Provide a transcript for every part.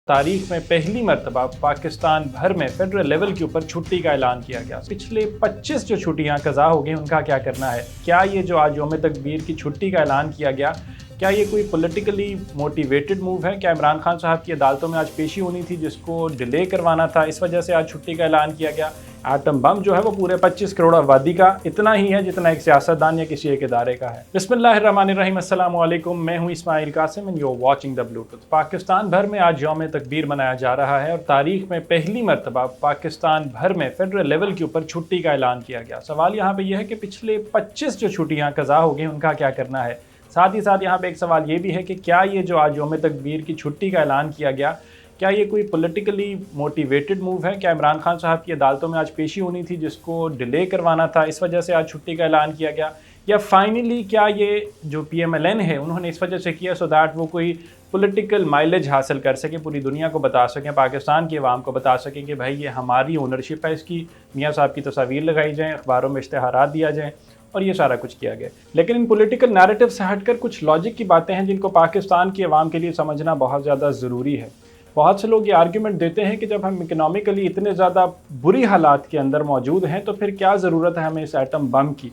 तारीख में पहली मर्तबा पाकिस्तान भर में फेडरल लेवल के ऊपर छुट्टी का ऐलान किया गया। पिछले 25 जो छुट्टियां कज़ा हो गई उनका क्या करना है। क्या ये जो आज यौम तकबीर की छुट्टी का ऐलान किया गया, क्या ये कोई पॉलिटिकली मोटिवेटेड मूव है? क्या इमरान खान साहब की अदालतों में आज पेशी होनी थी जिसको डिले करवाना था, इस वजह से आज छुट्टी का ऐलान किया गया? एटम बम जो है वो पूरे 25 करोड़ आबादी का इतना ही है जितना एक सियासतदान या किसी एक इदारे का है। बिस्मिल्लाहिर्रहमानिर्रहीम, अस्सलाम वालेकुम। मैं हूं Ismail Qasim and you are watching the Bluetooth. Pakistan भर में आज यौम तकबीर मनाया जा रहा है और तारीख में पहली मरतबा पाकिस्तान भर में फेडरल लेवल के ऊपर छुट्टी का ऐलान किया गया। सवाल यहाँ पे यह है कि पिछले 25 जो छुट्टियाँ कज़ा हो गई उनका क्या करना है। साथ ही साथ यहाँ पे एक सवाल ये भी है कि क्या ये जो आज यौम तकबीर की छुट्टी का ऐलान किया गया, क्या ये कोई पॉलिटिकली मोटिवेटेड मूव है? क्या इमरान खान साहब की अदालतों में आज पेशी होनी थी जिसको डिले करवाना था, इस वजह से आज छुट्टी का ऐलान किया गया? या फाइनली क्या ये जो PMLN है उन्होंने इस वजह से किया सो दैट वो कोई पॉलिटिकल माइलेज हासिल कर सके, पूरी दुनिया को बता सकें, पाकिस्तान की आवाम को बता सकें कि भाई ये हमारी ओनरशिप है, इसकी मियाँ साहब की तस्वीर लगाई जाएँ, अखबारों में इश्तेहारात दिया जाए और ये सारा कुछ किया गया। लेकिन इन पॉलिटिकल नैरेटिव से हटकर कुछ लॉजिक की बातें हैं जिनको पाकिस्तान की आवाम के लिए समझना बहुत ज़्यादा ज़रूरी है। बहुत से लोग ये आर्ग्यूमेंट देते हैं कि जब हम इकोनॉमिकली इतने ज़्यादा बुरी हालात के अंदर मौजूद हैं तो फिर क्या ज़रूरत है हमें इस एटम बम की।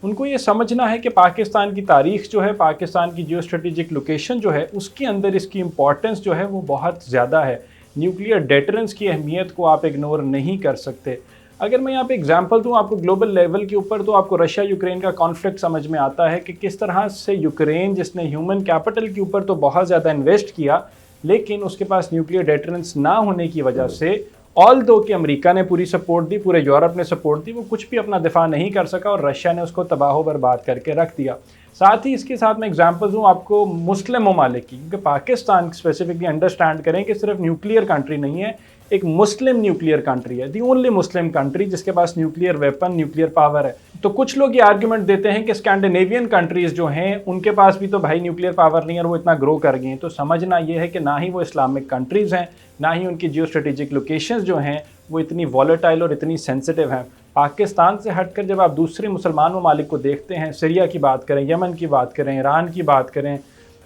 उनको ये समझना है कि पाकिस्तान की तारीख़ जो है, पाकिस्तान की जियो स्ट्रेटेजिक लोकेशन जो है, उसके अंदर इसकी इम्पॉर्टेंस जो है वो बहुत ज़्यादा है। न्यूक्लियर डेटरेंस की अहमियत को आप इग्नोर नहीं कर सकते। अगर मैं यहाँ पे एग्जांपल दूँ आपको ग्लोबल लेवल के ऊपर, तो आपको रशिया यूक्रेन का कॉन्फ्लिक्ट समझ में आता है कि किस तरह से यूक्रेन, जिसने ह्यूमन कैपिटल के ऊपर तो बहुत ज़्यादा इन्वेस्ट किया, लेकिन उसके पास न्यूक्लियर डेटरेंस ना होने की वजह से, ऑल दो कि अमेरिका ने पूरी सपोर्ट दी, पूरे यूरोप ने सपोर्ट दी, वो कुछ भी अपना दिफा नहीं कर सका और रशिया ने उसको तबाह बर्बाद करके रख दिया। साथ ही इसके साथ मैं एग्जांपल दूँ आपको मुस्लिम ममालिक की, क्योंकि पाकिस्तान स्पेसिफिकली अंडरस्टैंड करें कि सिर्फ न्यूक्लियर कंट्री नहीं है, एक मुस्लिम न्यूक्लियर कंट्री है, दी ओनली मुस्लिम कंट्री जिसके पास न्यूक्लियर वेपन, न्यूक्लियर पावर है। तो कुछ लोग ये आर्ग्यूमेंट देते हैं कि स्कैंडिनेवियन कंट्रीज जो हैं उनके पास भी तो भाई न्यूक्लियर पावर नहीं है और वो इतना ग्रो कर गई हैं। तो समझना ये है कि ना ही वो इस्लामिक कंट्रीज़ हैं, ना ही उनकी जियो स्ट्रेटेजिक लोकेशंस जो हैं वो इतनी वॉलेटाइल और इतनी सेंसिटिव हैं। पाकिस्तान से हटकर जब आप दूसरे मुसलमान ममालिक को देखते हैं, सीरिया की बात करें, यमन की बात करें, ईरान की बात करें,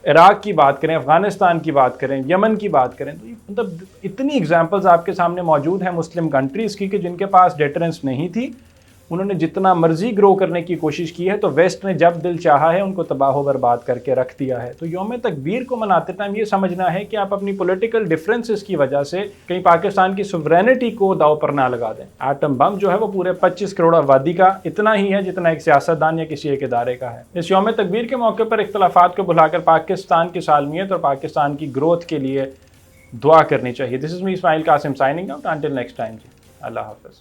इराक की बात करें, अफ़गानिस्तान की बात करें, यमन की बात करें, तो मतलब इतनी एग्जांपल्स आपके सामने मौजूद हैं मुस्लिम कंट्रीज़ की कि जिनके पास डेटरेंस नहीं थी, उन्होंने जितना मर्जी ग्रो करने की कोशिश की है, तो वेस्ट ने जब दिल चाहा है उनको तबाह बर्बाद करके रख दिया है। तो यौम तकबीर को मनाते टाइम ये समझना है कि आप अपनी पॉलिटिकल डिफरेंसेस की वजह से कहीं पाकिस्तान की सुवरेनिटी को दाव पर ना लगा दें। एटम बम जो है वो पूरे 25 करोड़ आबादी का इतना ही है जितना एक सियासतदान या किसी एक इदारे का है। इस यौम तकबीर के मौके पर इख्तलाफात को भुलाकर पाकिस्तान की सालमियत और पाकिस्तान की ग्रोथ के लिए दुआ करनी चाहिए। This is me Ismail Qasim signing out, until next time जी, अल्लाह हाफ़िज़।